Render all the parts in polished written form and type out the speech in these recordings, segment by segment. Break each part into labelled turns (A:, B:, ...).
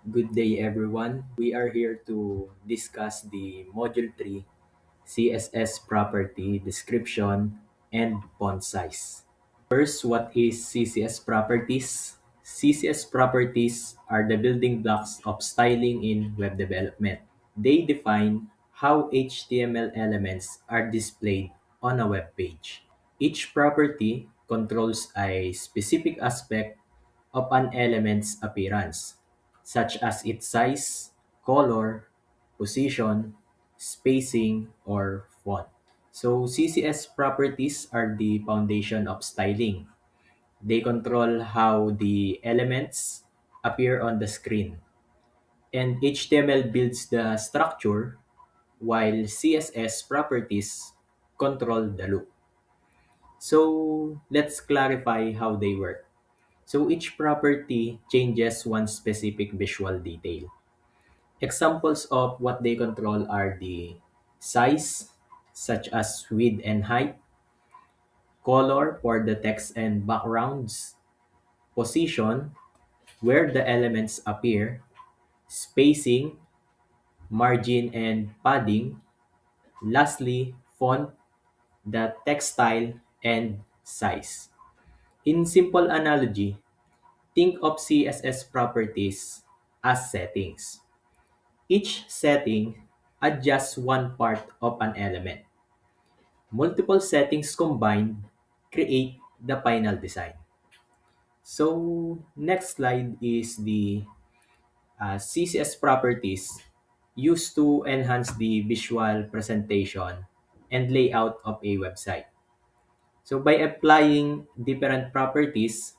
A: Good day, everyone. We are here to discuss the Module 3 CSS property description and font size. First, what is CSS properties? CSS properties are the building blocks of styling in web development. They define how HTML elements are displayed on a web page. Each property controls a specific aspect of an element's appearance, such as its size, color, position, spacing, or font. So CSS properties are the foundation of styling. They control how the elements appear on the screen. And HTML builds the structure while CSS properties control the look. So let's clarify how they work. So each property changes one specific visual detail. Examples of what they control are the size, such as width and height, color for the text and backgrounds, position, where the elements appear, spacing, margin and padding, lastly, font, the text style, and size. In simple analogy, think of CSS properties as settings. Each setting adjusts one part of an element. Multiple settings combined create the final design. So, next slide is the CSS properties used to enhance the visual presentation and layout of a website. So, by applying different properties,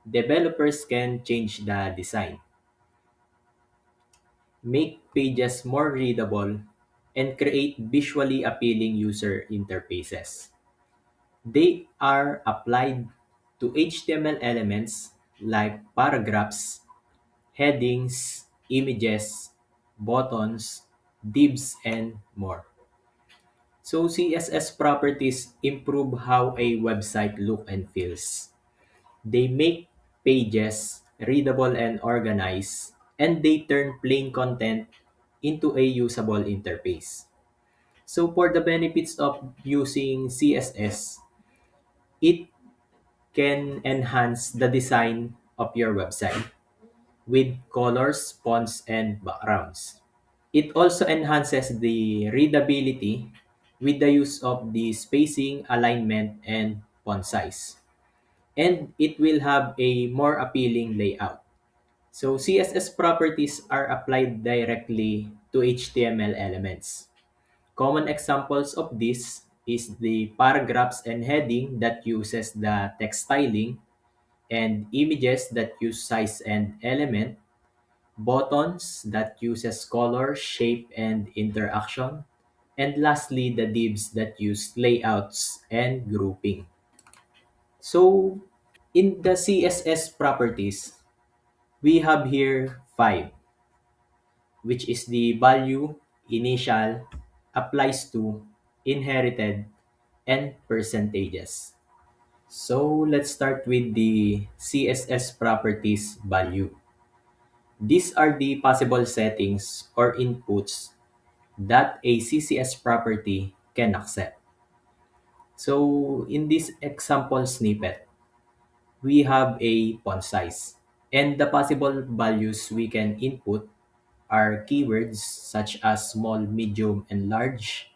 A: developers can change the design, make pages more readable, and create visually appealing user interfaces. They are applied to HTML elements like paragraphs, headings, images, buttons, divs, and more. So CSS properties improve how a website look and feels. They make pages readable and organized, and they turn plain content into a usable interface. So for the benefits of using CSS, it can enhance the design of your website with colors, fonts, and backgrounds. It also enhances the readability with the use of the spacing, alignment, and font size. And it will have a more appealing layout. So CSS properties are applied directly to HTML elements. Common examples of this is the paragraphs and heading that uses the text styling, and images that use size and element, buttons that uses color, shape, and interaction, and lastly, the divs that use layouts and grouping. So, in the CSS properties, we have here five, which is the value, initial, applies to, inherited, and percentages. So, let's start with the CSS properties value. These are the possible settings or inputs that a CSS property can accept. So in this example snippet, we have a font size. And the possible values we can input are keywords such as small, medium, and large,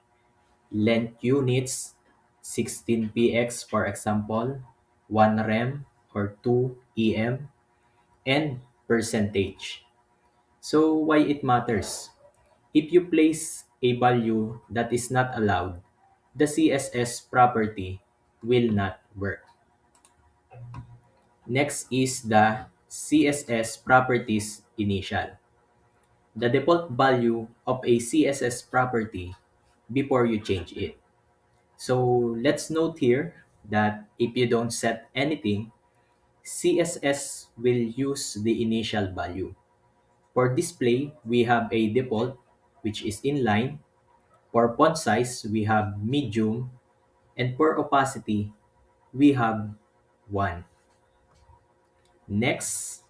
A: length units, 16px for example, 1 rem or 2 em, and percentage. So why it matters? If you place a value that is not allowed, the CSS property will not work. Next is the CSS properties initial, the default value of a CSS property before you change it. So let's note here that if you don't set anything, CSS will use the initial value. For display, we have a default, which is inline. For font size, we have medium. And for opacity, we have 1. Next,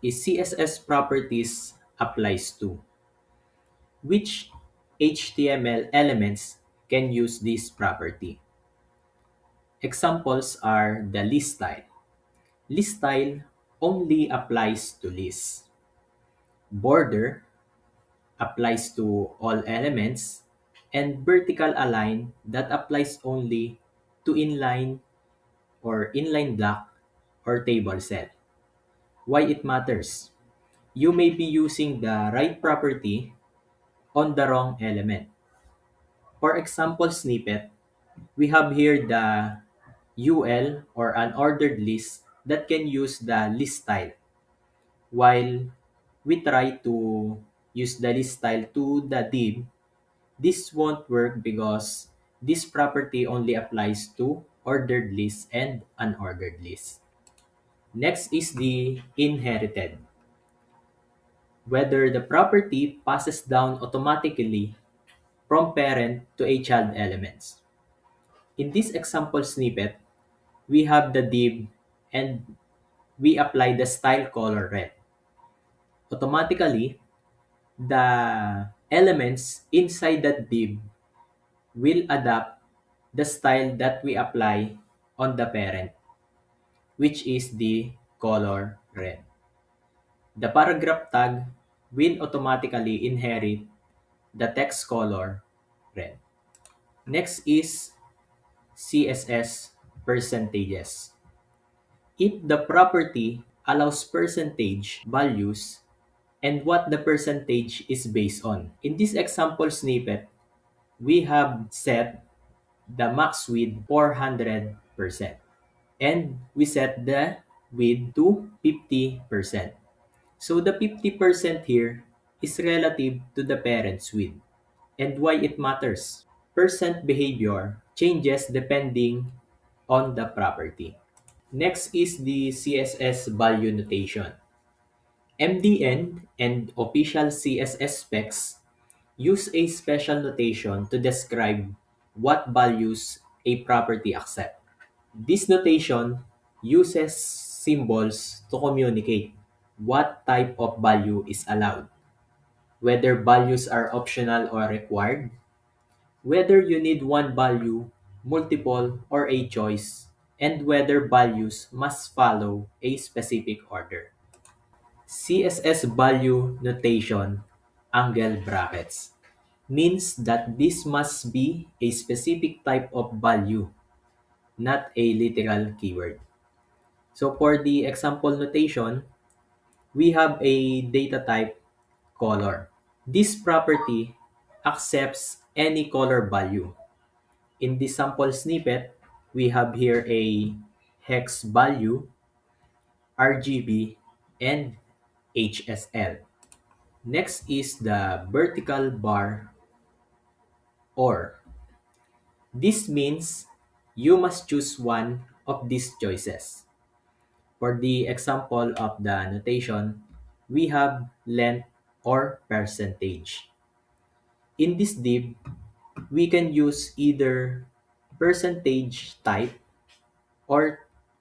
A: is CSS properties applies to. Which HTML elements can use this property? Examples are the list style. List style only applies to lists. Border applies to all elements, and vertical align that applies only to inline or inline block or table cell. Why it matters? You may be using the right property on the wrong element. For example snippet, we have here the UL or unordered list that can use the list style, while we try to use the list style to the div. This won't work because this property only applies to ordered lists and unordered lists. Next is the inherited. Whether the property passes down automatically from parent to a child elements. In this example snippet, we have the div and we apply the style color red. Automatically, the elements inside that div will adapt the style that we apply on the parent, which is the color red. The paragraph tag will automatically inherit the text color red. Next is CSS percentages. If the property allows percentage values and what the percentage is based on. In this example snippet, we have set the max width 400% and we set the width to 50%. So the 50% here is relative to the parent's width. And why it matters? Percent behavior changes depending on the property. Next is the CSS value notation. MDN and official CSS specs use a special notation to describe what values a property accepts. This notation uses symbols to communicate what type of value is allowed, whether values are optional or required, whether you need one value, multiple, or a choice, and whether values must follow a specific order. CSS value notation, angle brackets, means that this must be a specific type of value, not a literal keyword. So for the example notation, we have a data type color. This property accepts any color value. In this sample snippet, we have here a hex value, RGB, and HSL. Next is the vertical bar or. This means you must choose one of these choices. For the example of the notation, we have length or percentage. In this div, we can use either percentage type or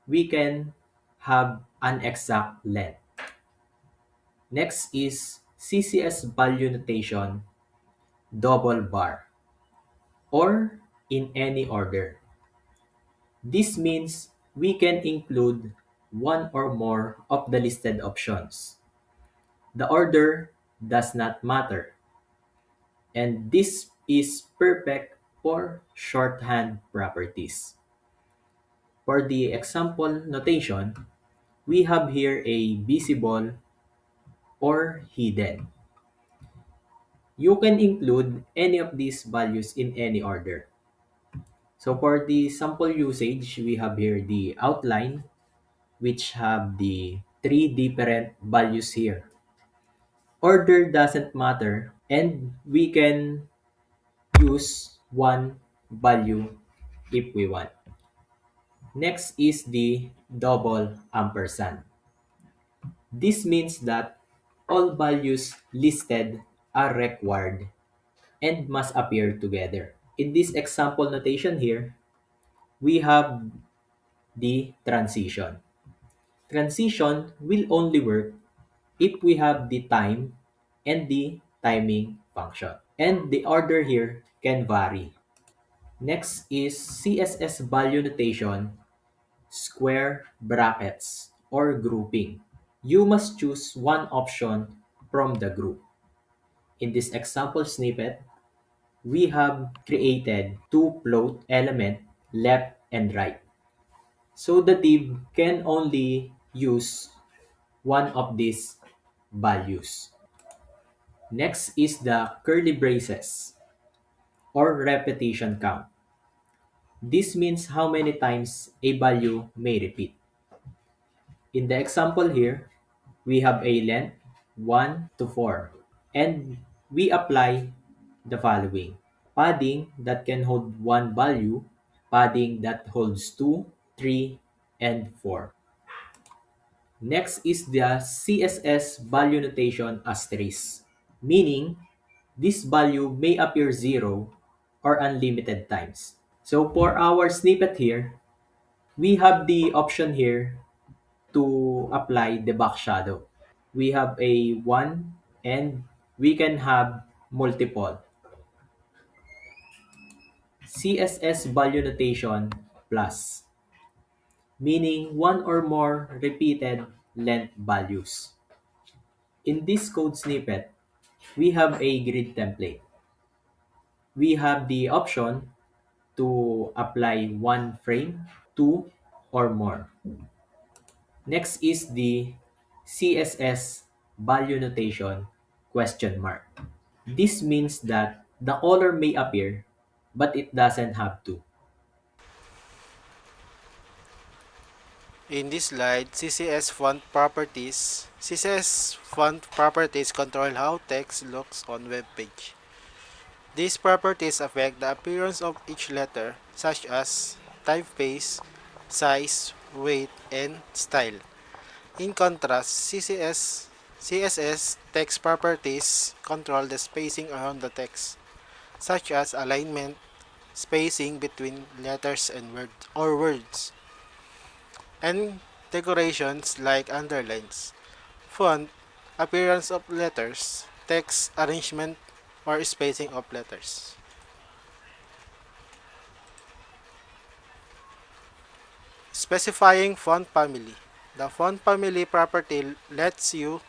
A: we can have an exact length. Next is CSS value notation, double bar, or in any order. This means we can include one or more of the listed options. The order does not matter, and this is perfect for shorthand properties. For the example notation, we have here a visible or hidden. You can include any of these values in any order. So for the sample usage, we have here the outline, which have the three different values here. Order doesn't matter, and we can use one value if we want. Next is the double ampersand. This means that all values listed are required and must appear together. In this example notation here, we have the transition. Transition will only work if we have the time and the timing function. And the order here can vary. Next is CSS value notation, square brackets, or grouping. You must choose one option from the group. In this example snippet, we have created two float element left and right. So the div can only use one of these values. Next is the curly braces or repetition count. This means how many times a value may repeat. In the example here, we have a length 1 to 4 and we apply the following. Padding that can hold one value, padding that holds 2, 3, and 4. Next is the CSS value notation asterisk, meaning this value may appear 0 or unlimited times. So for our snippet here, we have the option here to apply the back shadow. We have a 1 and we can have multiple. CSS value notation plus, meaning one or more repeated length values. In this code snippet, we have a grid template. We have the option to apply one frame, two, or more. Next is the CSS value notation question mark. This means that the color may appear, but it doesn't have to.
B: In this slide, CSS font properties control how text looks on web page. These properties affect the appearance of each letter, such as typeface, size, weight, and style. In contrast, CSS text properties control the spacing around the text, such as alignment, spacing between letters and words, and decorations like underlines. Font, appearance of letters, text arrangement, or spacing of letters. Specifying font family. The font family property lets you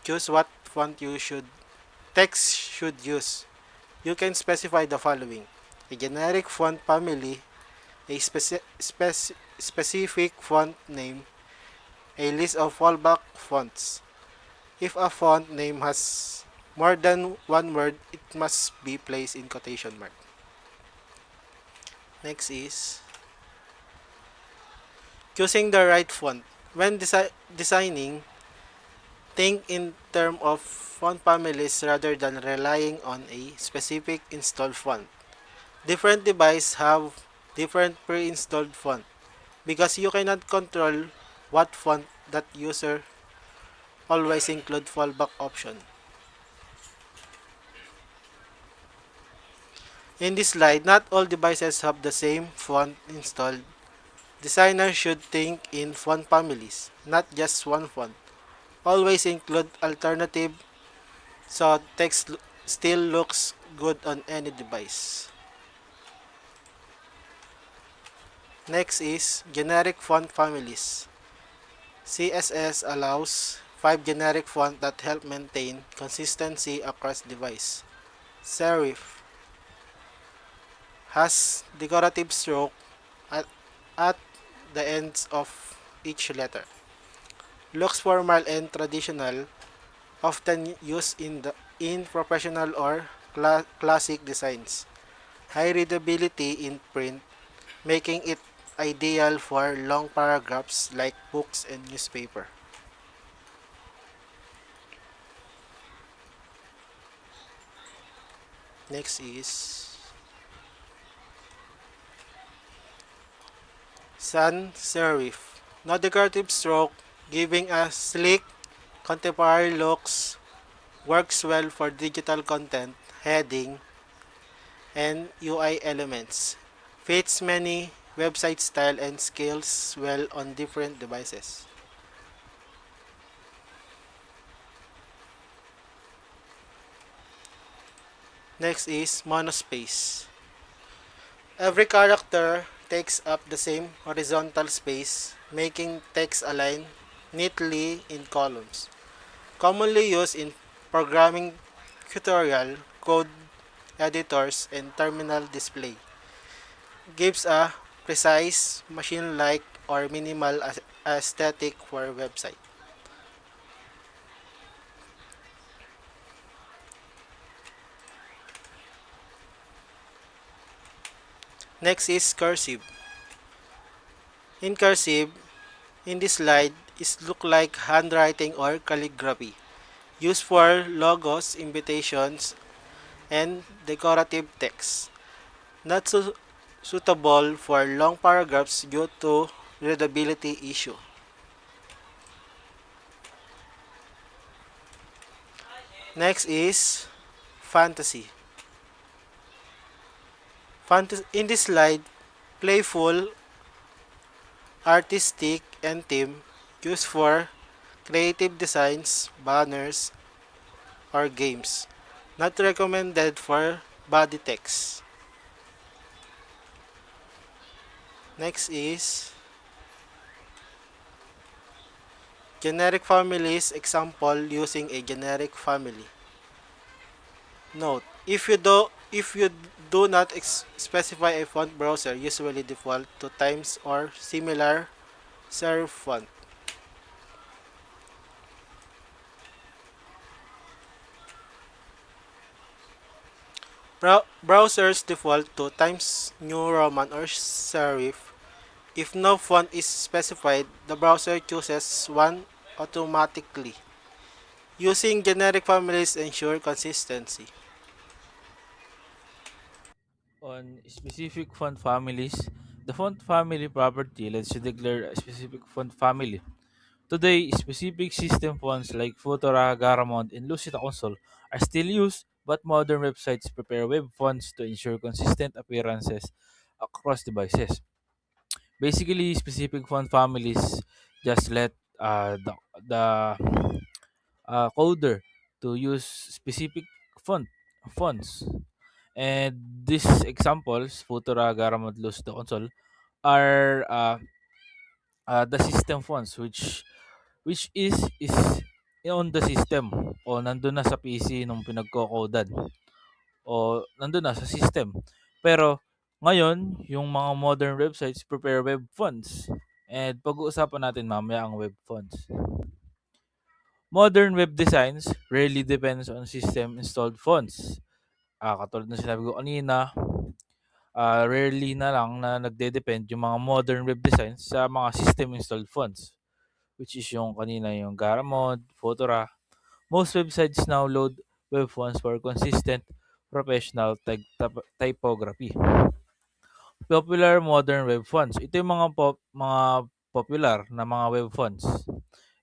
B: choose what font text should use. You can specify the following: a generic font family, a specific font name, a list of fallback fonts. If a font name has more than one word, it must be placed in quotation mark. Next is choosing the right font. When designing, think in terms of font families rather than relying on a specific installed font. Different devices have different pre-installed font because you cannot control what font that user always include fallback option. In this slide, not all devices have the same font installed. Designers should think in font families, not just one font. Always include alternative so text still looks good on any device. Next is generic font families. CSS allows 5 generic fonts that help maintain consistency across device. Serif has decorative stroke at the ends of each letter. Looks formal and traditional, often used in professional or classic designs. High readability in print, making it ideal for long paragraphs like books and newspaper. Next is sans serif. No decorative stroke, giving a sleek, contemporary looks, works well for digital content, heading, and UI elements. Fits many website style and scales well on different devices. Next is monospace. Every character takes up the same horizontal space, making text align neatly in columns. Commonly used in programming tutorial, code editors, and terminal display. Gives a precise, machine-like, or minimal aesthetic for a website. Next is cursive. In cursive, in this slide, it look like handwriting or calligraphy, used for logos, invitations, and decorative text. Not suitable for long paragraphs due to readability issue. Next is fantasy. In this slide, playful, artistic, and theme used for creative designs, banners, or games. Not recommended for body text. Next is generic families example using a generic family. Note: if you do not specify a font browser usually default to Times or similar serif font. Browsers default to Times New Roman or serif. If no font is specified, the browser chooses one automatically. Using generic families ensure consistency.
C: On specific font families, the font family property lets you declare a specific font family. Today, specific system fonts like Futura, Garamond, and Lucida Console are still used, but modern websites prepare web fonts to ensure consistent appearances across devices. Basically, specific font families just let the coder to use specific fonts. And these examples, Futura, Garamond, Lucida Console, are the system fonts which is on the system o nandun na sa PC nung pinagko-codean o nandun na sa system. Pero ngayon, yung mga modern websites prepare web fonts. And pag-uusapan natin mamaya ang web fonts. Modern web designs rarely depends on system installed fonts. Katulad ng sinabi ko kanina, rarely na lang na nagde-depend yung mga modern web designs sa mga system installed fonts, which is yung kanina yung Garamond, Futura. Most websites now load web fonts for consistent professional typography. Popular modern web fonts. Ito yung mga popular na mga web fonts.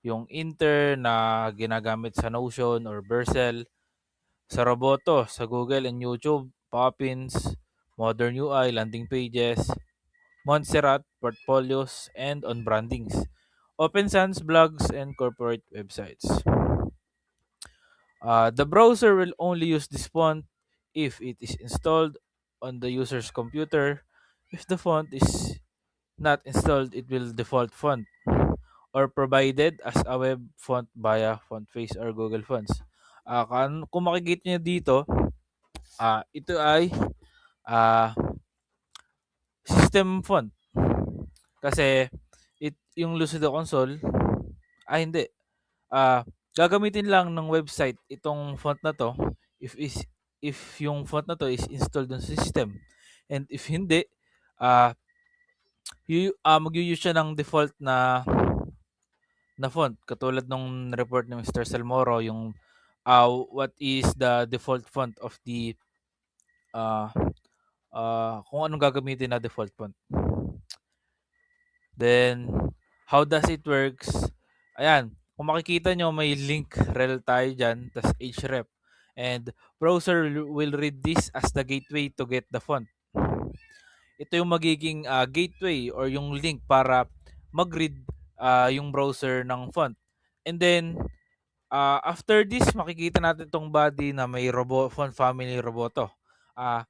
C: Yung Inter na ginagamit sa Notion or Vercel, sa Roboto, sa Google and YouTube, Poppins, Modern UI, landing pages, Montserrat, portfolios, and on brandings. Open Sans blogs and corporate websites. The browser will only use this font if it is installed on the user's computer. If the font is not installed, it will default font or provided as a web font via FontFace or Google Fonts. Kung makikita niyo dito, ito ay ah, system font. Kasi yung Lucido Console, hindi. Ah, Gagamitin lang ng website itong font na to if is if yung font na to is installed dun sa system. And if hindi, ah mag-use siya ng default na font katulad nung report ni Mr. Salmoro yung what is the default font of the uh, kung anong gagamitin na default font. Then, how does it works? Ayan, kung makikita nyo, may link rel tayo dyan, tas href. And browser will read this as the gateway to get the font. Ito yung magiging gateway or yung link para mag-read yung browser ng font. And then, After this, makikita natin tong body na may font family Roboto. Ah,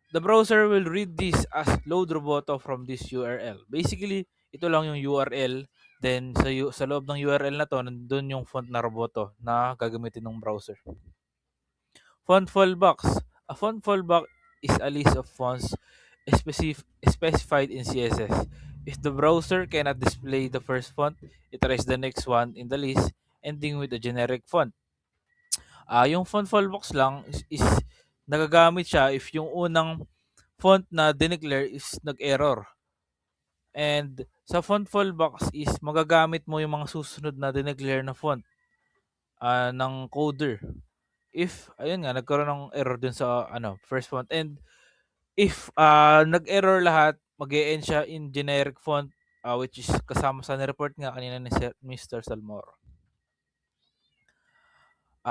C: the browser will read this as load Roboto from this URL. Basically, ito lang yung URL. Then sa loob ng URL na to, nandun yung font na Roboto na gagamitin ng browser. Font fallbacks. A font fallback is a list of fonts specified in CSS. If the browser cannot display the first font, it tries the next one in the list, ending with a generic font. Yung font fallbacks lang is nagagamit siya if yung unang font na dineclare is nag-error. And sa font fallbacks is magagamit mo yung mga susunod na dineclare na font ng coder. If ayun nga nagkaroon ng error dun sa first font, and if nag-error lahat, mag-e-end siya in generic font, which is kasama sa ni-report nga kanina ni Mr. Salmoro.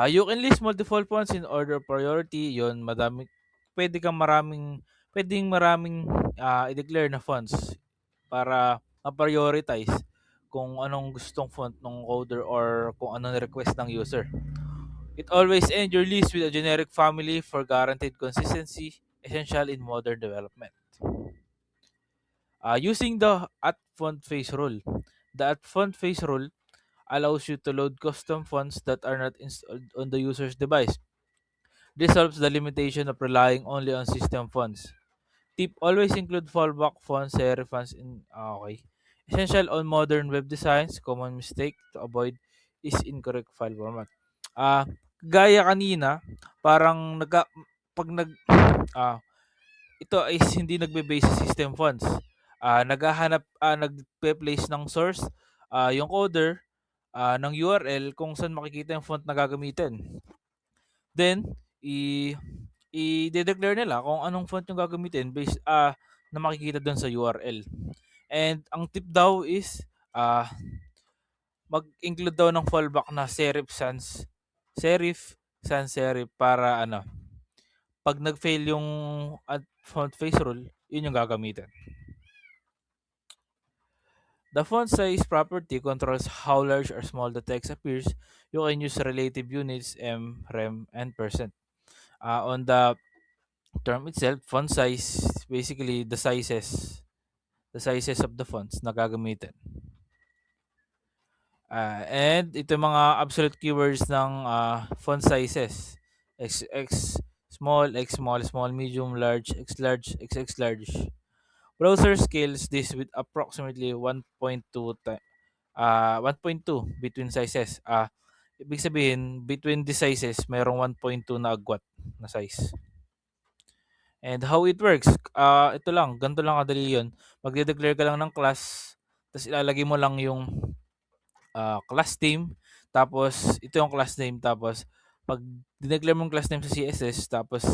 C: You can list multiple fonts in order of priority. Yon, madami pwede kang maraming pwedeng maraming i-declare na fonts para ma-prioritize kung anong gustong font ng coder or kung anong request ng user. It always end your list with a generic family for guaranteed consistency, essential in modern development. Using the at font face rule. The at font face rule allows you to load custom fonts that are not installed on the user's device. This solves the limitation of relying only on system fonts. Tip: always include fallback fonts, serif fonts in okay. Essential on modern web designs. Common mistake to avoid is incorrect file format. Gaya kanina, parang pag ito is hindi nagbe-base sa system fonts. Nagpe-place ng source, yung coder, ng URL kung saan makikita yung font na gagamitin. Then, i-declare nila kung anong font yung gagamitin based na makikita doon sa URL. And ang tip daw is mag-include daw ng fallback na serif sans serif para pag nag-fail yung font face rule, yun yung gagamitin. The font size property controls how large or small the text appears. You can use relative units, rem, and percent. On the term itself, font size, basically the sizes of the fonts na gagamitin. And ito mga absolute keywords ng font sizes. XX small, X small, small, medium, large, X large, XX large. Browser scales this with approximately 1.2 between sizes. Ibig sabihin, between the sizes, mayroong 1.2 na agwat na size. And how it works, ito lang, ganito lang kadali yun. Magde-declare ka lang ng class, tapos ilalagay mo lang yung class name, tapos ito yung class name, tapos pag dineclare mo yung class name sa CSS, tapos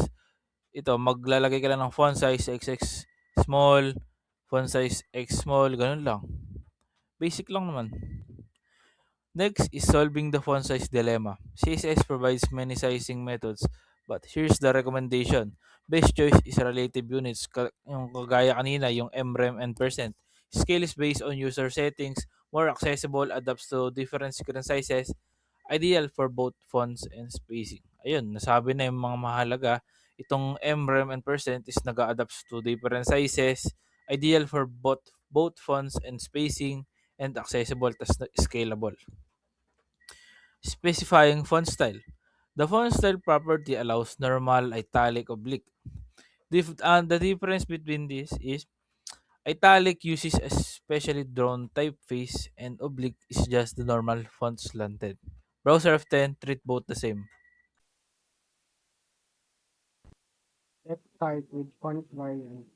C: ito, maglalagay ka lang ng font size XX small, font size X small, ganun lang. Basic lang naman. Next is solving the font size dilemma. CSS provides many sizing methods, but here's the recommendation. Best choice is relative units, yung kagaya kanina, yung mrem and percent. Scale is based on user settings, more accessible, adapts to different screen sizes, ideal for both fonts and spacing. Ayun, nasabi na yung mga mahalaga. Itong mrem and percent is nag-adapts to different sizes, ideal for both fonts and spacing, and accessible tas scalable. Specifying font style. The font style property allows normal, italic, oblique. The difference between this is italic uses a specially drawn typeface and oblique is just the normal font slanted. Browser of 10 treat both the same.
D: Let's start with font variant.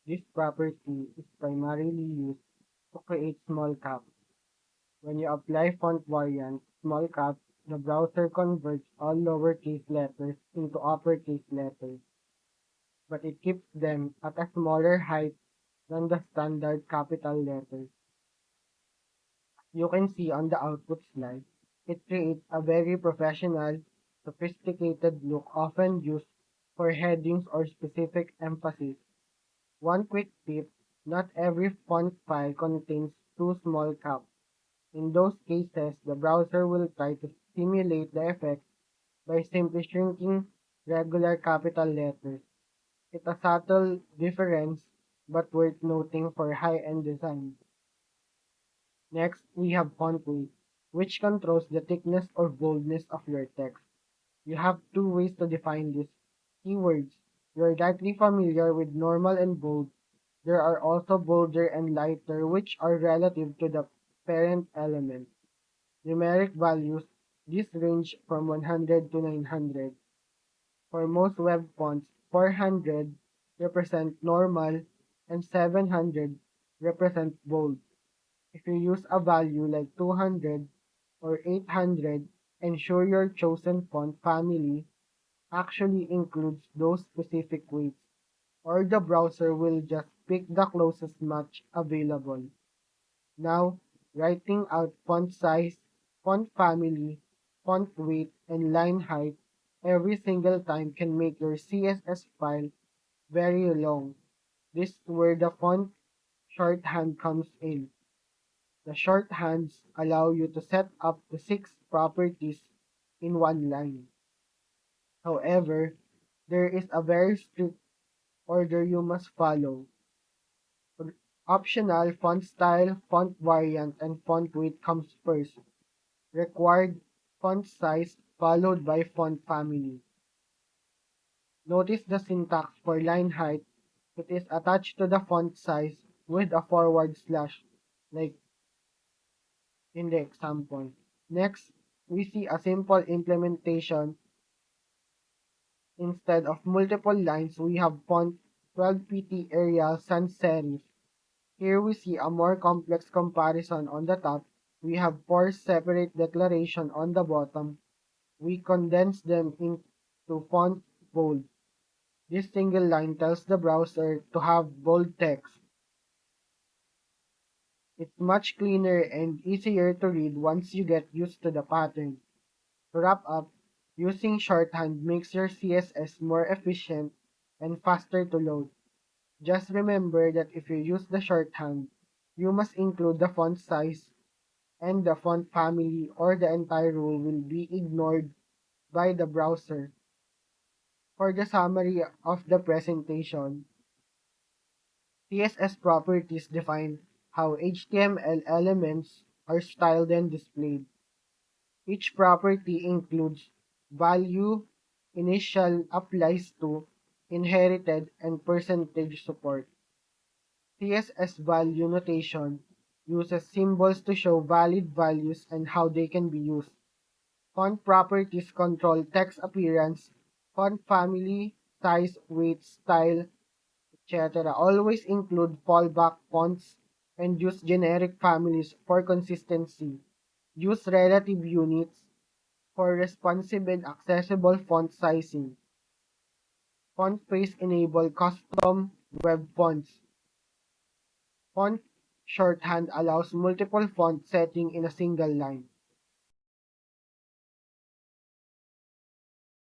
D: This property is primarily used to create small caps. When you apply font variant small caps, the browser converts all lowercase letters into uppercase letters, but it keeps them at a smaller height than the standard capital letters. You can see on the output slide, it creates a very professional, sophisticated look often used for headings or specific emphasis. One quick tip, not every font file contains two small caps. In those cases, the browser will try to simulate the effect by simply shrinking regular capital letters. It's a subtle difference, but worth noting for high-end design. Next, we have font weight, which controls the thickness or boldness of your text. You have two ways to define this. Keywords. You're likely familiar with normal and bold. There are also bolder and lighter, which are relative to the parent element. Numeric values. These range from 100 to 900. For most web fonts, 400 represent normal and 700 represent bold. If you use a value like 200 or 800, ensure your chosen font family actually includes those specific weights, or the browser will just pick the closest match available. Now, writing out font size, font family, font weight, and line height every single time can make your CSS file very long. This is where the font shorthand comes in. The shorthands allow you to set up to 6 properties in one line. However, there is a very strict order you must follow. Optional font style, font variant, and font weight comes first. Required font size followed by font family. Notice the syntax for line height. It is attached to the font size with a forward slash, like in the example. Next, we see a simple implementation. Instead of multiple lines, we have font 12pt Arial sans serif. Here we see a more complex comparison on the top. We have four separate declarations on the bottom. We condense them into font bold. This single line tells the browser to have bold text. It's much cleaner and easier to read once you get used to the pattern. To wrap up, using shorthand makes your CSS more efficient and faster to load. Just remember that if you use the shorthand, you must include the font size and the font family or the entire rule will be ignored by the browser. For the summary of the presentation, CSS properties define how HTML elements are styled and displayed. Each property includes value, initial applies to, inherited, and percentage support. CSS value notation uses symbols to show valid values and how they can be used. Font properties control text appearance, font family, size, weight, style, etc. Always include fallback fonts and use generic families for consistency. Use relative units for responsive and accessible font sizing. Font face enable custom web fonts. Font shorthand allows multiple font setting in a single line.